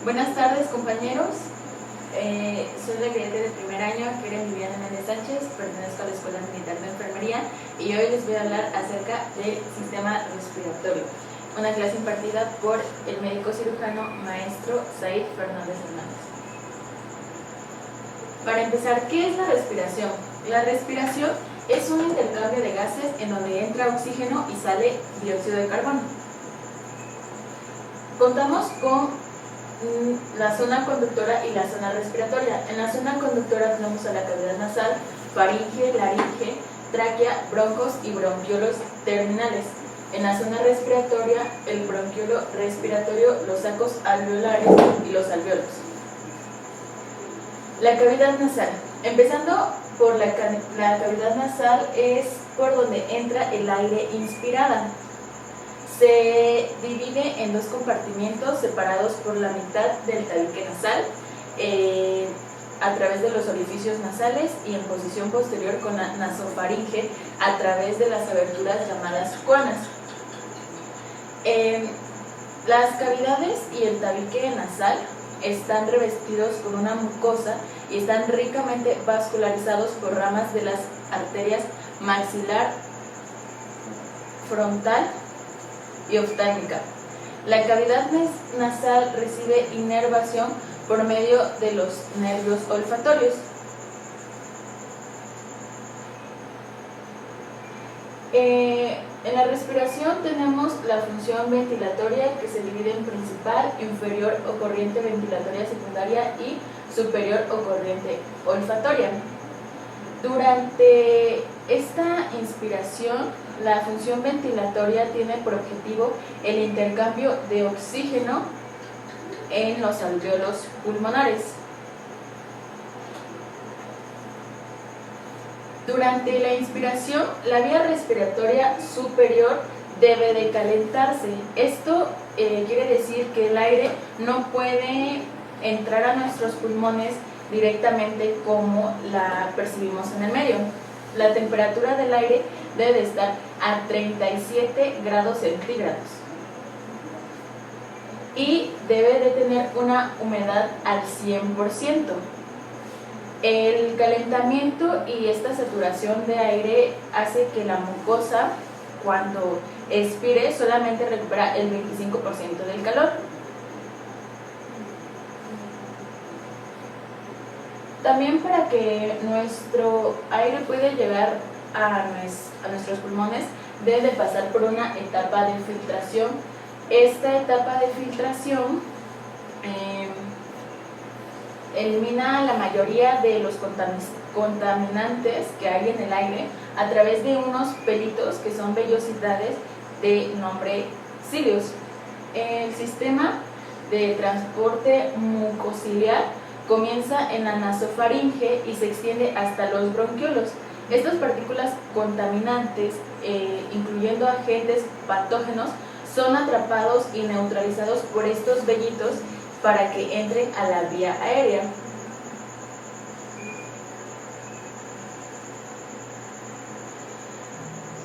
Buenas tardes, compañeros. Soy la cadete de primer año, Keren Viviana Méndez Sánchez, pertenezco a la Escuela Militar de Enfermería y hoy les voy a hablar acerca del sistema respiratorio, una clase impartida por el médico cirujano maestro Said Fernández Hernández. Para empezar, ¿qué es la respiración? La respiración es un intercambio de gases en donde entra oxígeno y sale dióxido de carbono. Contamos con la zona conductora y la zona respiratoria. En la zona conductora tenemos a la cavidad nasal, faringe, laringe, tráquea, broncos y bronquiolos terminales. En la zona respiratoria, el bronquiolo respiratorio, los sacos alveolares y los alvéolos. La cavidad nasal. Empezando por la cavidad nasal es por donde entra el aire inspirada. Se divide en dos compartimientos separados por la mitad del tabique nasal a través de los orificios nasales y en posición posterior con la nasofaringe a través de las aberturas llamadas coanas. Las cavidades y el tabique nasal están revestidos con una mucosa y están ricamente vascularizados por ramas de las arterias maxilar, frontal y oftálmica. La cavidad nasal recibe inervación por medio de los nervios olfatorios. En la respiración tenemos la función ventilatoria, que se divide en principal, inferior o corriente ventilatoria secundaria y superior o corriente olfatoria. Durante esta inspiración, la función ventilatoria tiene por objetivo el intercambio de oxígeno en los alvéolos pulmonares. Durante la inspiración, la vía respiratoria superior debe de calentarse. Esto quiere decir que el aire no puede entrar a nuestros pulmones directamente como la percibimos en el medio. La temperatura del aire debe de estar a 37 grados centígrados y debe de tener una humedad al 100%. El calentamiento y esta saturación de aire hace que la mucosa, cuando expire, solamente recupera el 25% del calor. También, para que nuestro aire pueda llegar a nuestros pulmones, debe de pasar por una etapa de filtración. Esta etapa de filtración elimina la mayoría de los contaminantes que hay en el aire a través de unos pelitos que son vellosidades de nombre cilios. El sistema de transporte mucociliar comienza en la nasofaringe y se extiende hasta los bronquiolos. Estas partículas contaminantes, incluyendo agentes patógenos, son atrapados y neutralizados por estos vellitos para que entren a la vía aérea.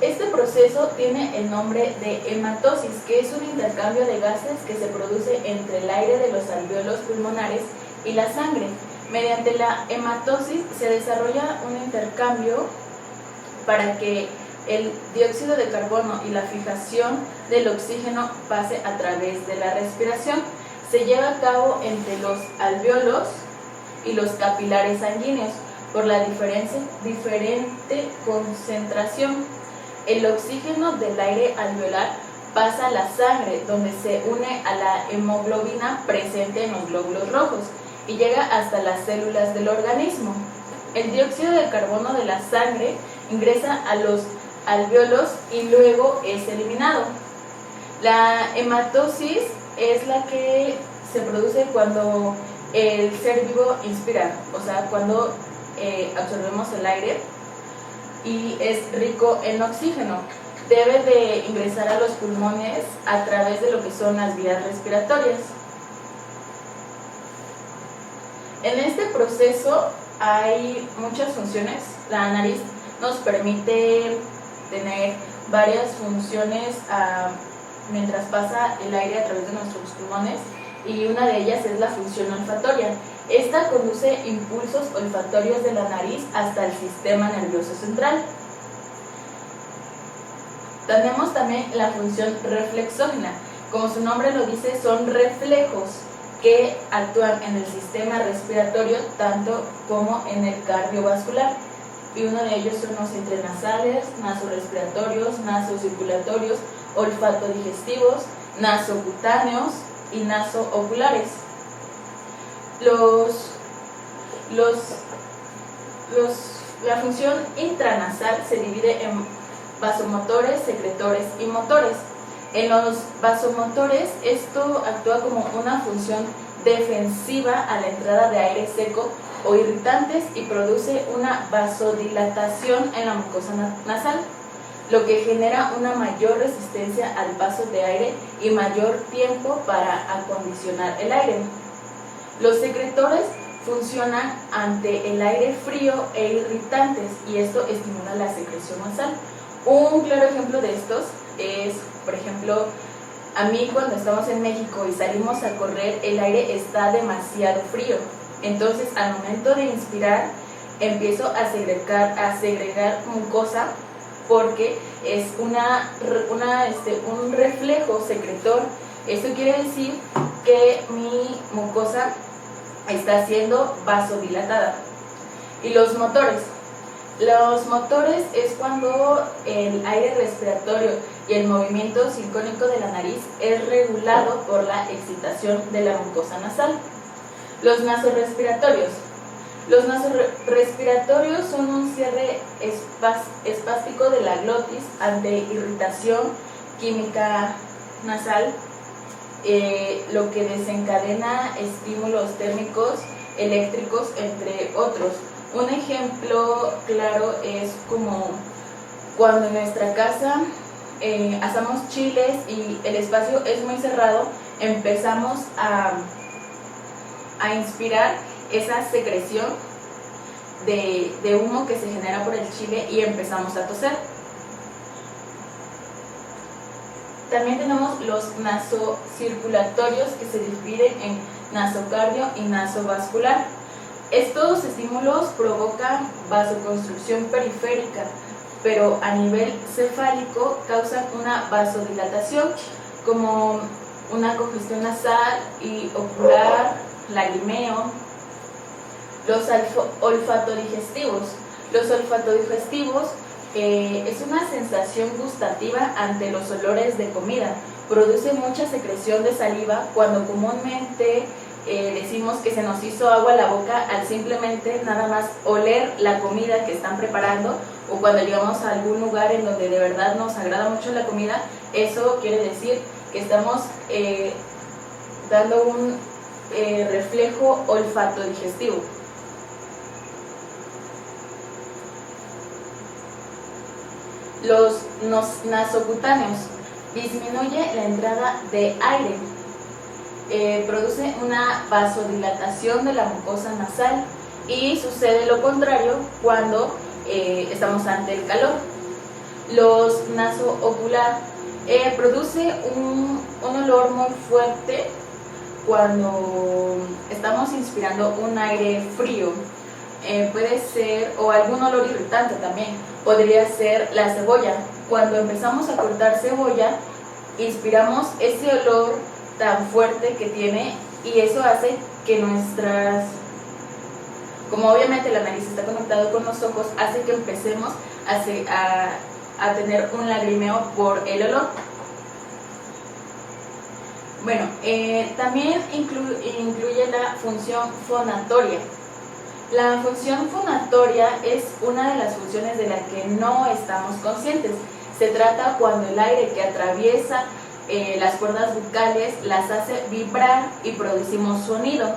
Este proceso tiene el nombre de hematosis, que es un intercambio de gases que se produce entre el aire de los alvéolos pulmonares y la sangre. Mediante la hematosis se desarrolla un intercambio para que el dióxido de carbono y la fijación del oxígeno pase a través de la respiración. Se lleva a cabo entre los alvéolos y los capilares sanguíneos por la diferente concentración. El oxígeno del aire alveolar pasa a la sangre, donde se une a la hemoglobina presente en los glóbulos rojos y llega hasta las células del organismo. El dióxido de carbono de la sangre ingresa a los alvéolos y luego es eliminado. La hematosis es la que se produce cuando el ser vivo inspira, o sea, cuando absorbemos el aire y es rico en oxígeno. Debe de ingresar a los pulmones a través de lo que son las vías respiratorias. En este proceso hay muchas funciones. La nariz nos permite tener varias funciones mientras pasa el aire a través de nuestros pulmones. y una de ellas es la función olfatoria. Esta conduce impulsos olfatorios de la nariz hasta el sistema nervioso central. Tenemos también la función reflexógena. Como su nombre lo dice, son reflejos que actúan en el sistema respiratorio tanto como en el cardiovascular. Y uno de ellos son los intranasales, nasorrespiratorios, nasocirculatorios, olfato-digestivos, nasocutáneos y nasooculares. La función intranasal se divide en vasomotores, secretores y motores. En los vasomotores, esto actúa como una función defensiva a la entrada de aire seco o irritantes y produce una vasodilatación en la mucosa nasal, lo que genera una mayor resistencia al paso de aire y mayor tiempo para acondicionar el aire. Los secretores funcionan ante el aire frío e irritantes y esto estimula la secreción nasal. Un claro ejemplo de estos es, por ejemplo, a mí cuando estamos en México y salimos a correr, el aire está demasiado frío. Entonces, al momento de inspirar, empiezo a segregar mucosa porque es un reflejo secretor. Esto quiere decir que mi mucosa está siendo vasodilatada. Y los motores. Los motores es cuando el aire respiratorio y el movimiento sincrónico de la nariz es regulado por la excitación de la mucosa nasal. Los nasorrespiratorios. Los nasorrespiratorios son un cierre espástico de la glotis ante irritación química nasal, lo que desencadena estímulos térmicos, eléctricos, entre otros. Un ejemplo claro es como cuando en nuestra casa asamos chiles y el espacio es muy cerrado, empezamos a inspirar esa secreción de humo que se genera por el chile y empezamos a toser. También tenemos los nasocirculatorios, que se dividen en nasocardio y nasovascular. Estos estímulos provocan vasoconstricción periférica, pero a nivel cefálico causan una vasodilatación, como una congestión nasal y ocular, lagrimeo. Los olfatodigestivos. Los olfatodigestivos es una sensación gustativa ante los olores de comida. Produce mucha secreción de saliva cuando comúnmente decimos que se nos hizo agua a la boca al simplemente nada más oler la comida que están preparando, o cuando llegamos a algún lugar en donde de verdad nos agrada mucho la comida. Eso quiere decir que estamos dando un reflejo olfato-digestivo. Los nasocutáneos. Disminuye la entrada de aire. Produce una vasodilatación de la mucosa nasal y sucede lo contrario cuando estamos ante el calor. Los nasoocular. Produce un olor muy fuerte cuando estamos inspirando un aire frío. Puede ser, o algún olor irritante también, podría ser la cebolla. Cuando empezamos a cortar cebolla, inspiramos ese olor tan fuerte que tiene, y eso hace que como obviamente la nariz está conectada con los ojos, hace que empecemos a tener un lagrimeo por el olor. Bueno, también incluye la función fonatoria. La función fonatoria es una de las funciones de la que no estamos conscientes. Se trata cuando el aire que atraviesa las cuerdas bucales las hace vibrar y producimos sonido.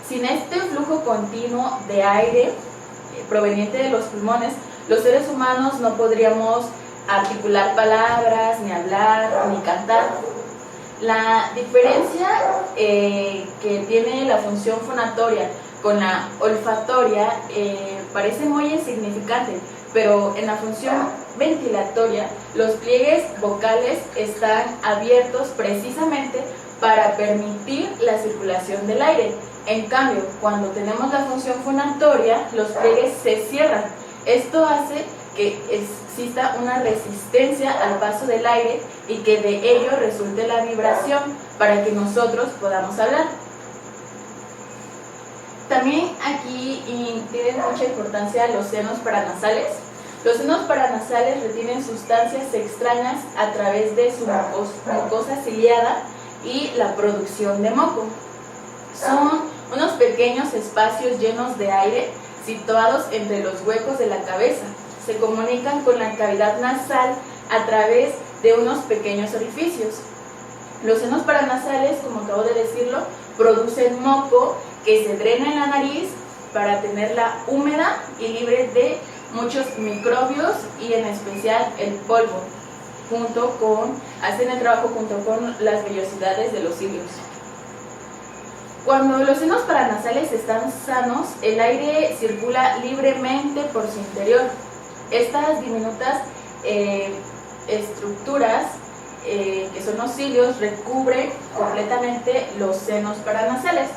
Sin este flujo continuo de aire proveniente de los pulmones, los seres humanos no podríamos articular palabras, ni hablar, ni cantar. La diferencia que tiene la función fonatoria con la olfatoria parece muy insignificante, pero en la función ventilatoria los pliegues vocales están abiertos precisamente para permitir la circulación del aire. En cambio, cuando tenemos la función fonatoria, los pliegues se cierran. Esto hace que exista una resistencia al paso del aire y que de ello resulte la vibración para que nosotros podamos hablar. También aquí tienen mucha importancia los senos paranasales. Los senos paranasales retienen sustancias extrañas a través de su mucosa ciliada y la producción de moco. Son unos pequeños espacios llenos de aire situados entre los huecos de la cabeza. Se comunican con la cavidad nasal a través de unos pequeños orificios. Los senos paranasales, como acabo de decirlo, producen moco que se drena en la nariz para tenerla húmeda y libre de muchos microbios y en especial el polvo, hacen el trabajo junto con las vellosidades de los cilios. Cuando los senos paranasales están sanos, el aire circula libremente por su interior. Estas diminutas estructuras, que son los cilios, recubren completamente los senos paranasales.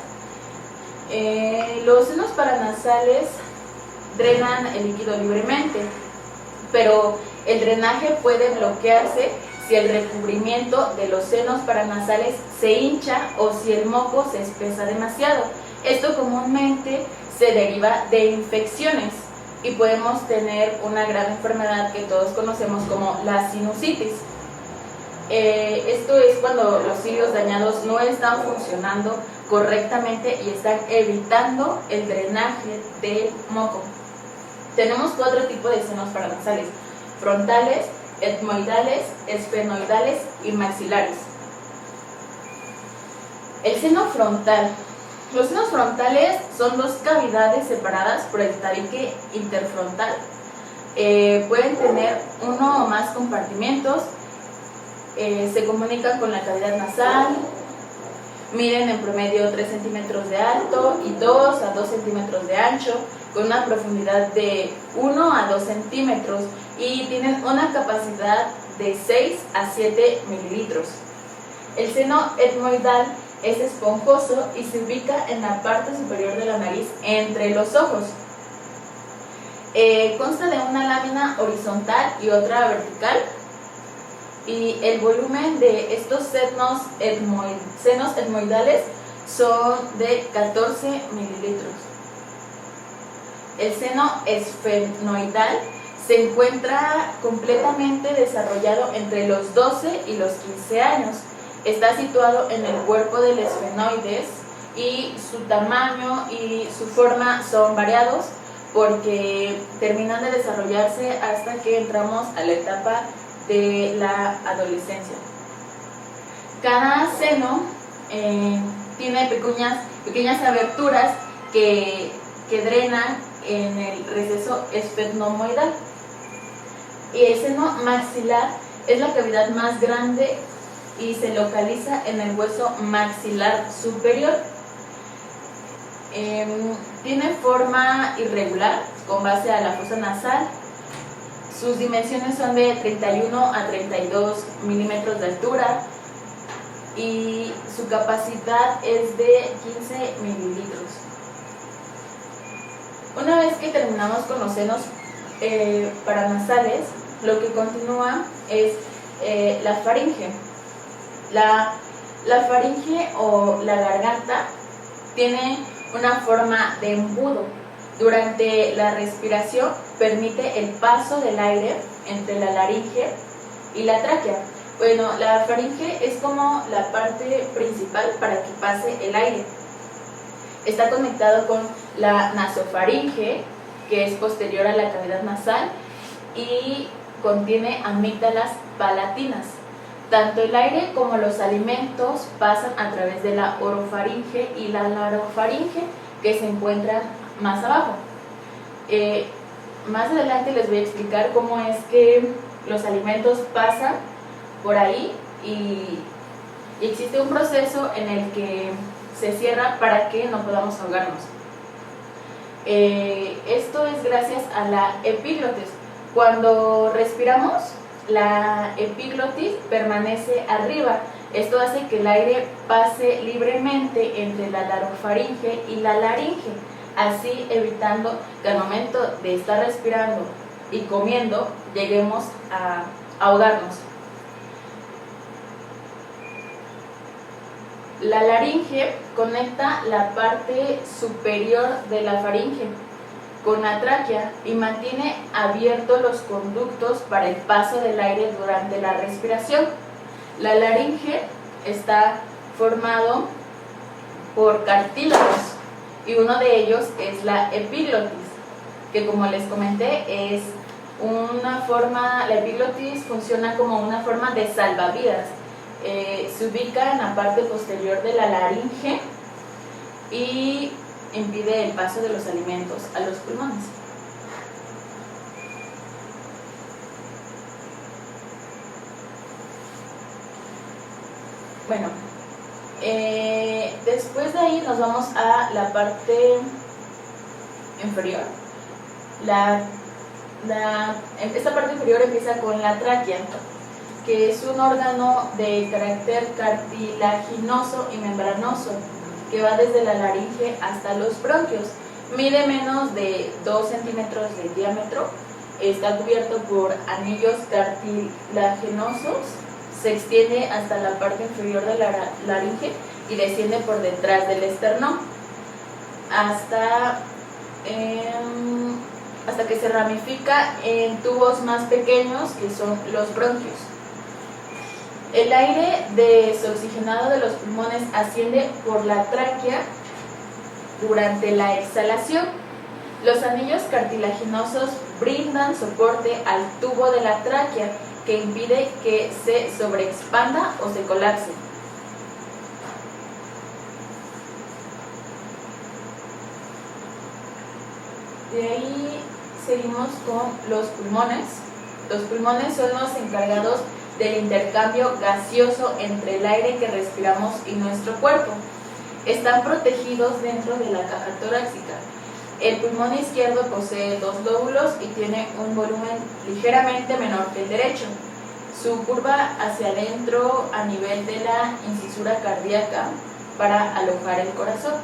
Los senos paranasales drenan el líquido libremente, pero el drenaje puede bloquearse si el recubrimiento de los senos paranasales se hincha o si el moco se espesa demasiado. Esto comúnmente se deriva de infecciones y podemos tener una gran enfermedad que todos conocemos como la sinusitis. Esto es cuando los cilios dañados no están funcionando correctamente y están evitando el drenaje del moco. Tenemos 4 tipos de senos paranasales: frontales, etmoidales, esfenoidales y maxilares. El seno frontal. Los senos frontales son 2 cavidades separadas por el tabique interfrontal. Pueden tener uno o más compartimientos. Se comunican con la cavidad nasal. Miden en promedio 3 centímetros de alto y 2 a 2 centímetros de ancho, con una profundidad de 1 a 2 centímetros y tienen una capacidad de 6 a 7 mililitros. El seno etmoidal es esponjoso y se ubica en la parte superior de la nariz, entre los ojos. Consta de una lámina horizontal y otra vertical, y el volumen de estos senos etmoidales son de 14 mililitros. El seno esfenoidal se encuentra completamente desarrollado entre los 12 y los 15 años. Está situado en el cuerpo del esfenoides y su tamaño y su forma son variados porque terminan de desarrollarse hasta que entramos a la etapa de la adolescencia. Cada seno tiene pequeñas aberturas que drenan en el receso esfenomoidal. Y el seno maxilar es la cavidad más grande y se localiza en el hueso maxilar superior. Tiene forma irregular con base a la fosa nasal. Sus dimensiones son de 31 a 32 milímetros de altura y su capacidad es de 15 mililitros. Una vez que terminamos con los senos paranasales, lo que continúa es la faringe. La faringe o la garganta tiene una forma de embudo. Durante la respiración permite el paso del aire entre la laringe y la tráquea. Bueno, la faringe es como la parte principal para que pase el aire. Está conectado con la nasofaringe, que es posterior a la cavidad nasal, y contiene amígdalas palatinas. Tanto el aire como los alimentos pasan a través de la orofaringe y la larofaringe, que se encuentran más abajo. Más adelante les voy a explicar cómo es que los alimentos pasan por ahí y existe un proceso en el que se cierra para que no podamos ahogarnos. Esto es gracias a la epiglotis. Cuando respiramos, la epiglotis permanece arriba. Esto hace que el aire pase libremente entre la larofaringe y la laringe, así evitando que al momento de estar respirando y comiendo lleguemos a ahogarnos. La laringe conecta la parte superior de la faringe con la tráquea y mantiene abiertos los conductos para el paso del aire durante la respiración. La laringe está formado por cartílagos y uno de ellos es la epiglotis, que como les comenté es una forma, la epiglotis funciona como una forma de salvavidas. Se ubica en la parte posterior de la laringe y impide el paso de los alimentos a los pulmones. Bueno, después de ahí nos vamos a la parte inferior. Esta parte inferior empieza con la tráquea, que es un órgano de carácter cartilaginoso y membranoso, que va desde la laringe hasta los bronquios. Mide menos de 2 centímetros de diámetro, está cubierto por anillos cartilaginosos, se extiende hasta la parte inferior de la laringe y desciende por detrás del esternón hasta que se ramifica en tubos más pequeños, que son los bronquios. El aire desoxigenado de los pulmones asciende por la tráquea durante la exhalación. Los anillos cartilaginosos brindan soporte al tubo de la tráquea, que impide que se sobreexpanda o se colapse. De ahí seguimos con los pulmones. Los pulmones son los encargados del intercambio gaseoso entre el aire que respiramos y nuestro cuerpo. Están protegidos dentro de la caja torácica. El pulmón izquierdo posee 2 lóbulos y tiene un volumen ligeramente menor que el derecho. Su curva hacia adentro a nivel de la incisura cardíaca para alojar el corazón.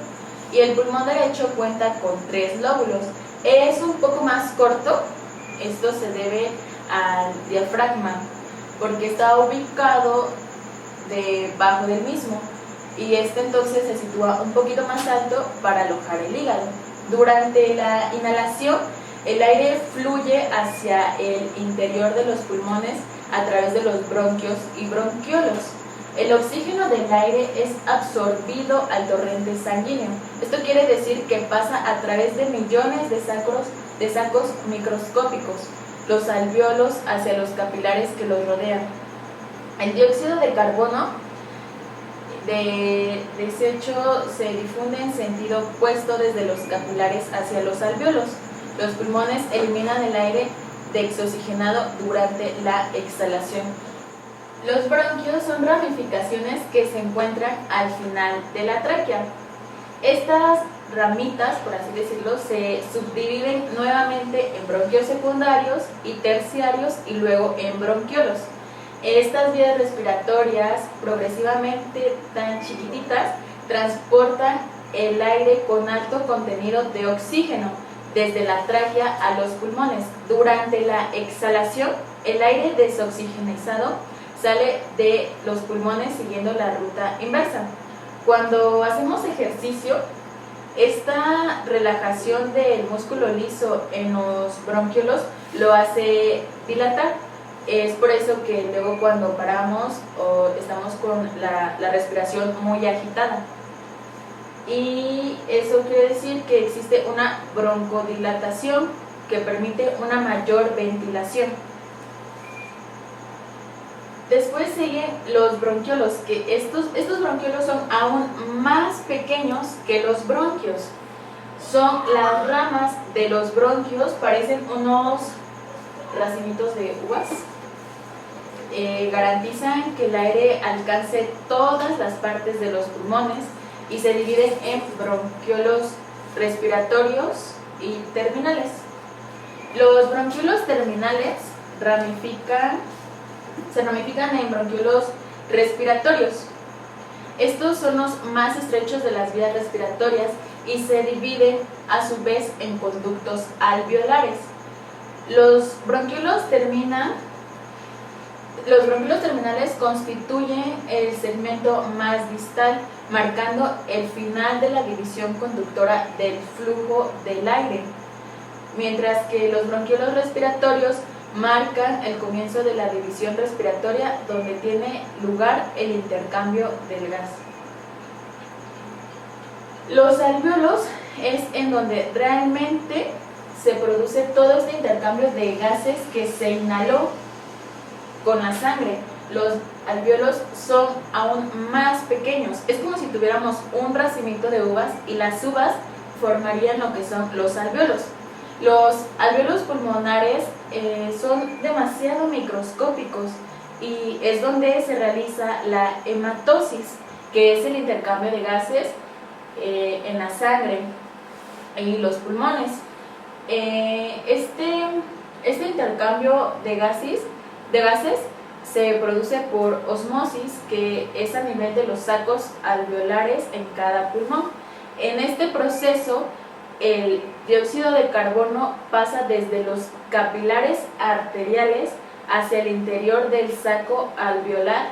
Y el pulmón derecho cuenta con 3 lóbulos. Es un poco más corto. Esto se debe al diafragma, porque está ubicado debajo del mismo, y este entonces se sitúa un poquito más alto para alojar el hígado. Durante la inhalación, el aire fluye hacia el interior de los pulmones a través de los bronquios y bronquiolos. El oxígeno del aire es absorbido al torrente sanguíneo. Esto quiere decir que pasa a través de millones de sacos microscópicos, los alvéolos, hacia los capilares que los rodean. El dióxido de carbono de desecho se difunde en sentido opuesto desde los capilares hacia los alvéolos. Los pulmones eliminan el aire desoxigenado durante la exhalación. Los bronquios son ramificaciones que se encuentran al final de la tráquea. Estas ramitas, por así decirlo, se subdividen nuevamente en bronquios secundarios y terciarios y luego en bronquiolos. Estas vías respiratorias, progresivamente tan chiquititas, transportan el aire con alto contenido de oxígeno desde la tráquea a los pulmones. Durante la exhalación, el aire desoxigenizado sale de los pulmones siguiendo la ruta inversa. Cuando hacemos ejercicio, esta relajación del músculo liso en los bronquiolos lo hace dilatar. Es por eso que luego cuando paramos o estamos con la respiración muy agitada. Y eso quiere decir que existe una broncodilatación que permite una mayor ventilación. Después siguen los bronquiolos, que estos bronquiolos son aún más pequeños que los bronquios. Son las ramas de los bronquios, parecen unos racimitos de uvas. Garantizan que el aire alcance todas las partes de los pulmones y se dividen en bronquiolos respiratorios y terminales. Los bronquiolos terminales se ramifican en bronquiolos respiratorios. Estos son los más estrechos de las vías respiratorias y se dividen a su vez en conductos alveolares. Los bronquiolos terminales constituyen el segmento más distal, marcando el final de la división conductora del flujo del aire, mientras que los bronquiolos respiratorios marcan el comienzo de la división respiratoria, donde tiene lugar el intercambio del gas. Los alvéolos es en donde realmente se produce todo este intercambio de gases que se inhaló con la sangre. Los alvéolos son aún más pequeños. Es como si tuviéramos un racimito de uvas y las uvas formarían lo que son los alvéolos. Los alvéolos pulmonares son demasiado microscópicos y es donde se realiza la hematosis, que es el intercambio de gases en la sangre y los pulmones. Este intercambio de gases se produce por osmosis, que es a nivel de los sacos alveolares en cada pulmón. En este proceso, el dióxido de carbono pasa desde los capilares arteriales hacia el interior del saco alveolar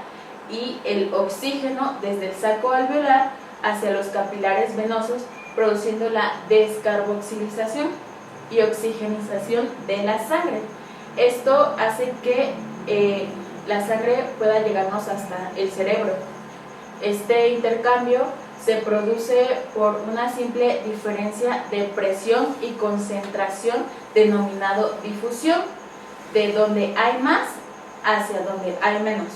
y el oxígeno desde el saco alveolar hacia los capilares venosos, produciendo la descarboxilización y oxigenización de la sangre. Esto hace que la sangre pueda llegarnos hasta el cerebro. Este intercambio se produce por una simple diferencia de presión y concentración, denominado difusión, de donde hay más hacia donde hay menos.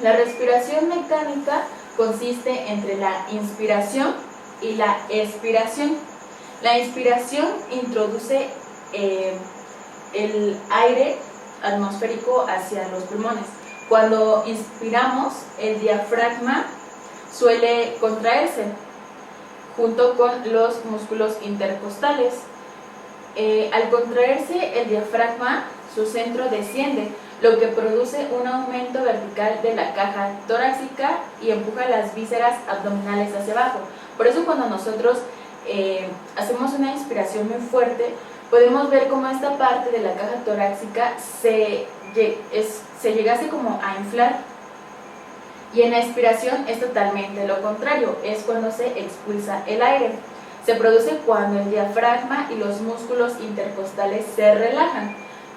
La respiración mecánica consiste entre la inspiración y la expiración. La inspiración introduce el aire atmosférico hacia los pulmones. Cuando inspiramos, el diafragma suele contraerse junto con los músculos intercostales. Al contraerse el diafragma, su centro desciende, lo que produce un aumento vertical de la caja torácica y empuja las vísceras abdominales hacia abajo. Por eso cuando nosotros hacemos una inspiración muy fuerte, podemos ver cómo esta parte de la caja torácica se llegase como a inflar. Y en la expiración es totalmente lo contrario, es cuando se expulsa el aire. Se produce cuando el diafragma y los músculos intercostales se relajan,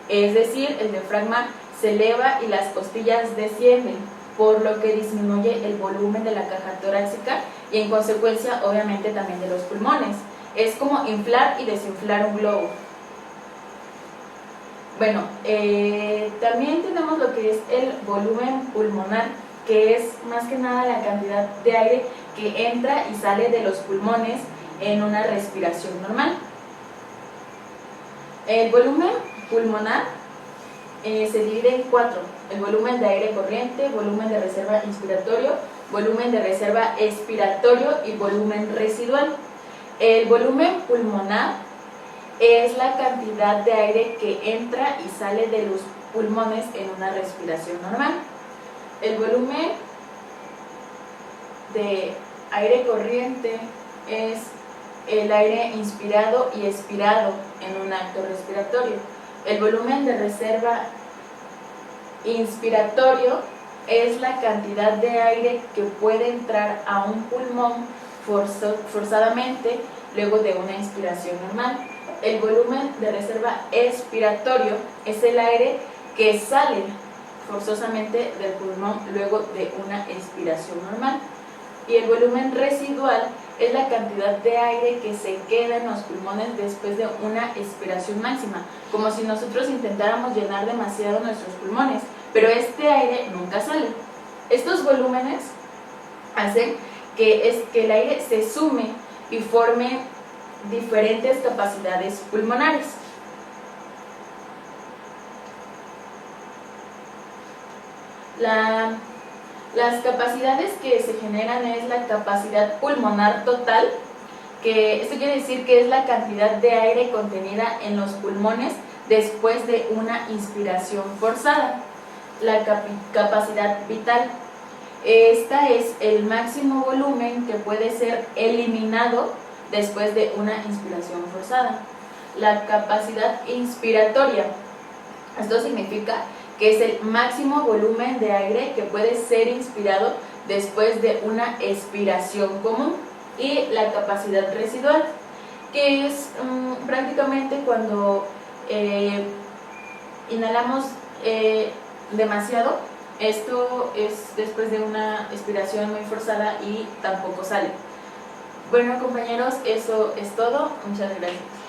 es decir, el diafragma se eleva y las costillas descienden, por lo que disminuye el volumen de la caja torácica y en consecuencia obviamente también de los pulmones. Es como inflar y desinflar un globo. Bueno, también tenemos lo que es el volumen pulmonar, que es más que nada la cantidad de aire que entra y sale de los pulmones en una respiración normal. El volumen pulmonar se divide en 4: el volumen de aire corriente, volumen de reserva inspiratorio, volumen de reserva expiratorio y volumen residual. El volumen pulmonar es la cantidad de aire que entra y sale de los pulmones en una respiración normal. El volumen de aire corriente es el aire inspirado y expirado en un acto respiratorio. El volumen de reserva inspiratorio es la cantidad de aire que puede entrar a un pulmón forzadamente luego de una inspiración normal. El volumen de reserva expiratorio es el aire que sale forzosamente del pulmón luego de una expiración normal. Y el volumen residual es la cantidad de aire que se queda en los pulmones después de una expiración máxima, como si nosotros intentáramos llenar demasiado nuestros pulmones, pero este aire nunca sale. Estos volúmenes hacen que el aire se sume y forme diferentes capacidades pulmonares. Las capacidades que se generan es la capacidad pulmonar total, que esto quiere decir que es la cantidad de aire contenida en los pulmones después de una inspiración forzada. la capacidad vital. Esta es el máximo volumen que puede ser eliminado después de una inspiración forzada. La capacidad inspiratoria. Esto significa que es el máximo volumen de aire que puede ser inspirado después de una expiración común. Y la capacidad residual, que es prácticamente cuando inhalamos demasiado. Esto es después de una expiración muy forzada y tampoco sale. Bueno, compañeros, eso es todo. Muchas gracias.